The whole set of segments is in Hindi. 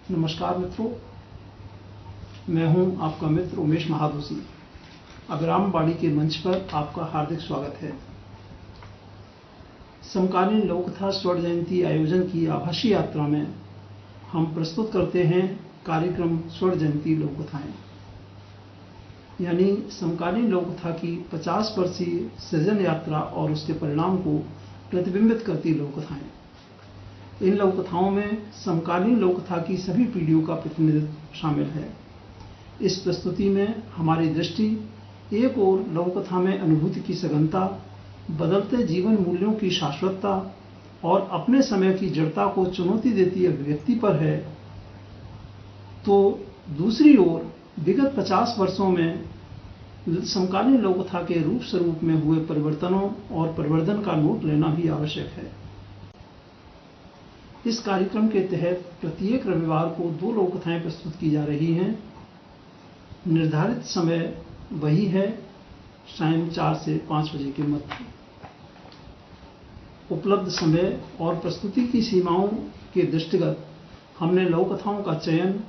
नमस्कार मित्रों, मैं हूं आपका मित्र उमेश महादोशी। अभिराम बाड़ी के मंच पर आपका हार्दिक स्वागत है। समकालीन लोककथा स्वर्ण जयंती आयोजन की आभासी यात्रा में हम प्रस्तुत करते हैं कार्यक्रम स्वर्ण जयंती लोककथाएं, यानी समकालीन लोककथा की 50 वर्षीय सृजन यात्रा और उसके परिणाम को प्रतिबिंबित करती लोककथाएं। इन लोककथाओं में समकालीन लोककथा की सभी पीढ़ियों का प्रतिनिधित्व शामिल है। इस प्रस्तुति में हमारी दृष्टि एक ओर लोककथा में अनुभूति की सघनता, बदलते जीवन मूल्यों की शाश्वतता और अपने समय की जड़ता को चुनौती देती अभिव्यक्ति पर है, तो दूसरी ओर विगत 50 वर्षों में समकालीन लोककथा के रूप स्वरूप में हुए परिवर्तनों और परिवर्धन का नोट लेना भी आवश्यक है। इस कार्यक्रम के तहत प्रत्येक रविवार को 2 लोककथाएं प्रस्तुत की जा रही हैं। निर्धारित समय वही है, शाम 4 से 5 बजे के मध्य। उपलब्ध समय और प्रस्तुति की सीमाओं के दृष्टिगत हमने लोककथाओं का चयन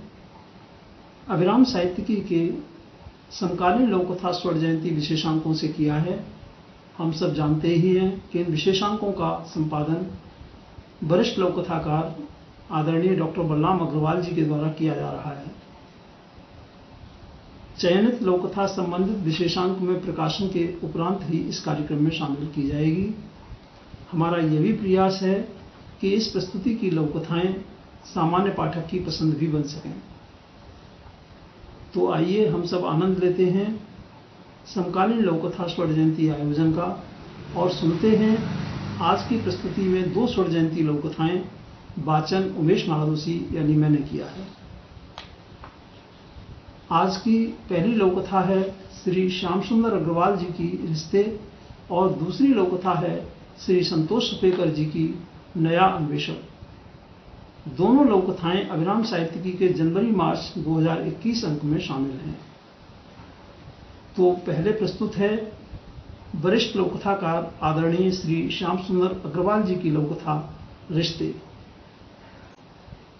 अभिराम साहित्यिकी के समकालीन लोककथा स्वर्ण जयंती विशेषांकों से किया है। हम सब जानते ही हैं कि इन विशेषांकों का संपादन वरिष्ठ लोककथाकार आदरणीय डॉक्टर बलराम अग्रवाल जी के द्वारा किया जा रहा है। चयनित लोककथा संबंधित विशेषांक में प्रकाशन के उपरांत ही इस कार्यक्रम में शामिल की जाएगी। हमारा यह भी प्रयास है कि इस प्रस्तुति की लोककथाएं सामान्य पाठक की पसंद भी बन सकें। तो आइए हम सब आनंद लेते हैं समकालीन लोककथा स्वर्ण जयंती आयोजन का और सुनते हैं आज की प्रस्तुति में 2 स्वर्ण जयंती लोककथाएं। वाचन उमेश महादोशी यानी मैंने किया है। आज की पहली लोककथा है श्री श्याम सुंदर अग्रवाल जी की रिश्ते और दूसरी लोककथा है श्री संतोष सुपेकर जी की नया अन्वेषण। दोनों लोककथाएं अभिराम साहित्यिकी के जनवरी-मार्च 2021 अंक में शामिल हैं। तो पहले प्रस्तुत है वरिष्ठ लोककथाकार आदरणीय श्री श्याम सुंदर अग्रवाल जी की लोककथा रिश्ते।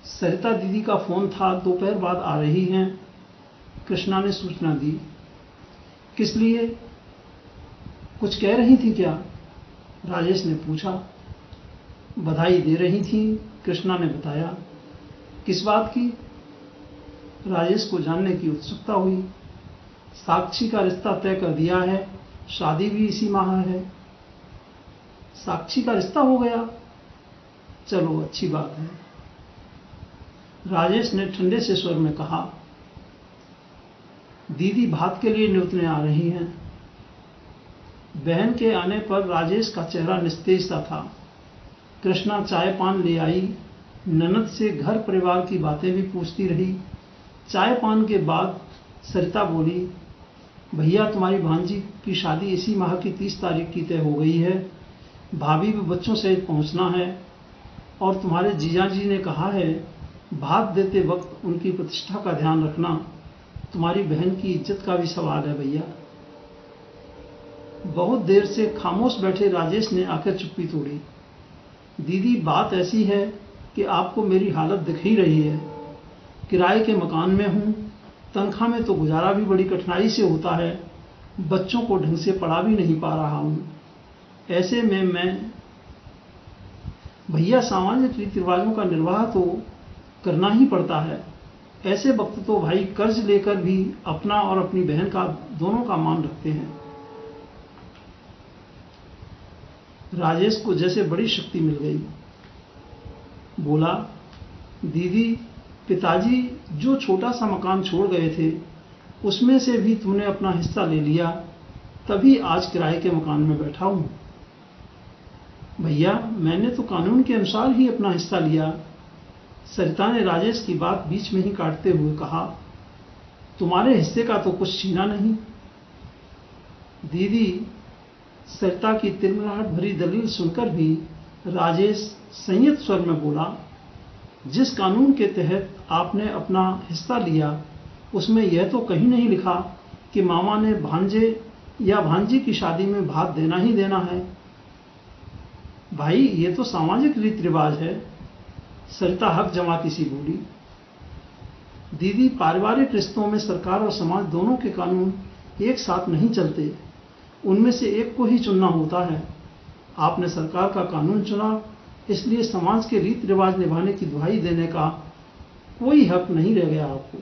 सरिता दीदी का फोन था, दोपहर बाद आ रही हैं। कृष्णा ने सूचना दी। किस लिए? कुछ कह रही थी क्या? राजेश ने पूछा। बधाई दे रही थी, कृष्णा ने बताया। किस बात की? राजेश को जानने की उत्सुकता हुई। साक्षी का रिश्ता तय कर दिया है, शादी भी इसी माह है। साक्षी का रिश्ता हो गया? चलो अच्छी बात है, राजेश ने ठंडे से स्वर में कहा। दीदी भात के लिए न्योतने आ रही हैं। बहन के आने पर राजेश का चेहरा निस्तेज सा था। कृष्णा चाय पान ले आई। ननद से घर परिवार की बातें भी पूछती रही। चाय पान के बाद सरिता बोली, भैया तुम्हारी भांजी की शादी इसी माह की 30 तारीख की तय हो गई है। भाभी भी बच्चों सहित पहुंचना है और तुम्हारे जीजाजी ने कहा है भात देते वक्त उनकी प्रतिष्ठा का ध्यान रखना। तुम्हारी बहन की इज्जत का भी सवाल है भैया। बहुत देर से खामोश बैठे राजेश ने आकर चुप्पी तोड़ी। दीदी बात ऐसी है कि आपको मेरी हालत दिख ही रही है। किराए के मकान में हूं, तनख्वाह में तो गुजारा भी बड़ी कठिनाई से होता है। बच्चों को ढंग से पढ़ा भी नहीं पा रहा हूं। ऐसे में मैं भैया सामाजिक रीति रिवाजों का निर्वाह तो करना ही पड़ता है। ऐसे वक्त तो भाई कर्ज लेकर भी अपना और अपनी बहन का दोनों का मान रखते हैं। राजेश को जैसे बड़ी शक्ति मिल गई। बोला, दीदी पिताजी जो छोटा सा मकान छोड़ गए थे उसमें से भी तुमने अपना हिस्सा ले लिया, तभी आज किराए के मकान में बैठा हूं। भैया मैंने तो कानून के अनुसार ही अपना हिस्सा लिया। सरिता ने राजेश की बात बीच में ही काटते हुए कहा, तुम्हारे हिस्से का तो कुछ छीना नहीं। दीदी, सरिता की तिलमिलाहट भरी दलील सुनकर भी राजेश संयत स्वर में बोला, जिस कानून के तहत आपने अपना हिस्सा लिया उसमें यह तो कहीं नहीं लिखा कि मामा ने भांजे या भांजी की शादी में भात देना ही देना है। भाई ये तो सामाजिक रीति रिवाज है। सरिता हक जमाती सी बोली। दीदी, पारिवारिक रिश्तों में सरकार और समाज दोनों के कानून एक साथ नहीं चलते, उनमें से एक को ही चुनना होता है। आपने सरकार का कानून चुना, इसलिए समाज के रीति रिवाज निभाने की दुहाई देने का कोई हक नहीं रह गया आपको।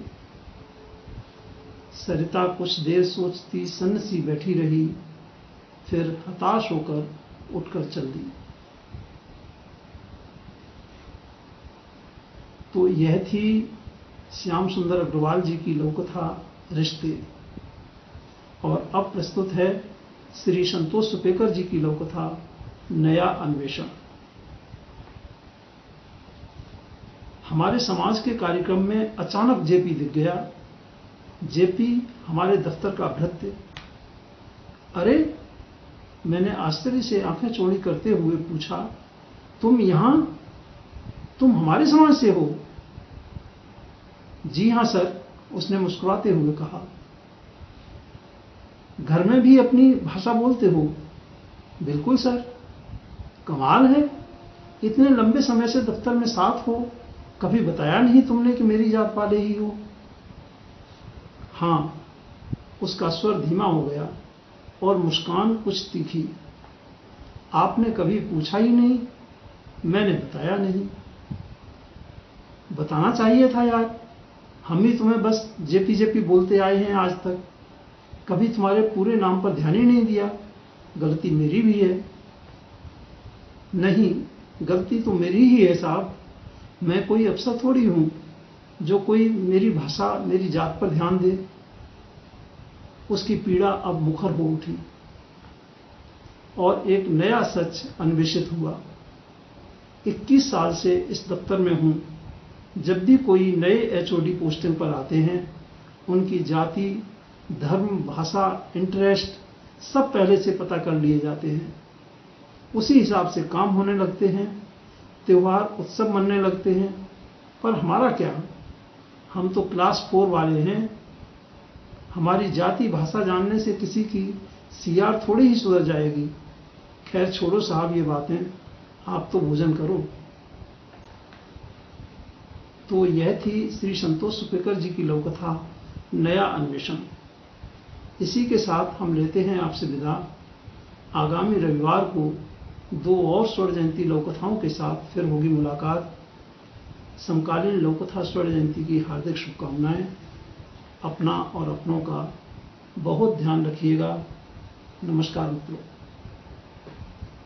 सरिता कुछ देर सोचती सन्न सी बैठी रही, फिर हताश होकर उठकर चल दी। तो यह थी श्याम सुंदर अग्रवाल जी की लोककथा रिश्ते। और अब प्रस्तुत है श्री संतोष सुपेकर जी की लोककथा नया अन्वेषण। हमारे समाज के कार्यक्रम में अचानक जेपी दिख गया। जेपी हमारे दफ्तर का भृत्य। अरे, मैंने आश्चर्य से आंखें चौड़ी करते हुए पूछा, तुम यहां? तुम हमारे समाज से हो? जी हां सर, उसने मुस्कुराते हुए कहा। घर में भी अपनी भाषा बोलते हो? बिल्कुल सर। कमाल है, इतने लंबे समय से दफ्तर में साथ हो, कभी बताया नहीं तुमने कि मेरी जात वाले ही हो। हां, उसका स्वर धीमा हो गया और मुस्कान कुछ तीखी। आपने कभी पूछा ही नहीं, मैंने बताया नहीं। बताना चाहिए था यार, हम ही तुम्हें बस जेपी जेपी बोलते आए हैं आज तक, कभी तुम्हारे पूरे नाम पर ध्यान ही नहीं दिया। गलती मेरी भी है। नहीं, गलती तो मेरी ही है साहब। मैं कोई अफसर थोड़ी हूं जो कोई मेरी भाषा मेरी जात पर ध्यान दे। उसकी पीड़ा अब मुखर हो उठी और एक नया सच अन्वेषित हुआ। 21 साल से इस दफ्तर में हूं। जब भी कोई नए एचओडी पोस्टिंग पर आते हैं, उनकी जाति, धर्म, भाषा, इंटरेस्ट सब पहले से पता कर लिए जाते हैं। उसी हिसाब से काम होने लगते हैं, त्योहार उत्सव मनने लगते हैं। पर हमारा क्या, हम तो क्लास 4 वाले हैं। हमारी जाति भाषा जानने से किसी की सीआर थोड़ी ही सुधर जाएगी। खैर छोड़ो साहब ये बातें, आप तो भोजन करो। तो यह थी श्री संतोष सुपेकर जी की लोककथा नया अन्वेषण। इसी के साथ हम लेते हैं आपसे विदा। आगामी रविवार को 2 और स्वर्ण जयंती लोककथाओं के साथ फिर होगी मुलाकात। समकालीन लोककथा स्वर्ण जयंती की हार्दिक शुभकामनाएं। अपना और अपनों का बहुत ध्यान रखिएगा। नमस्कार मित्रों।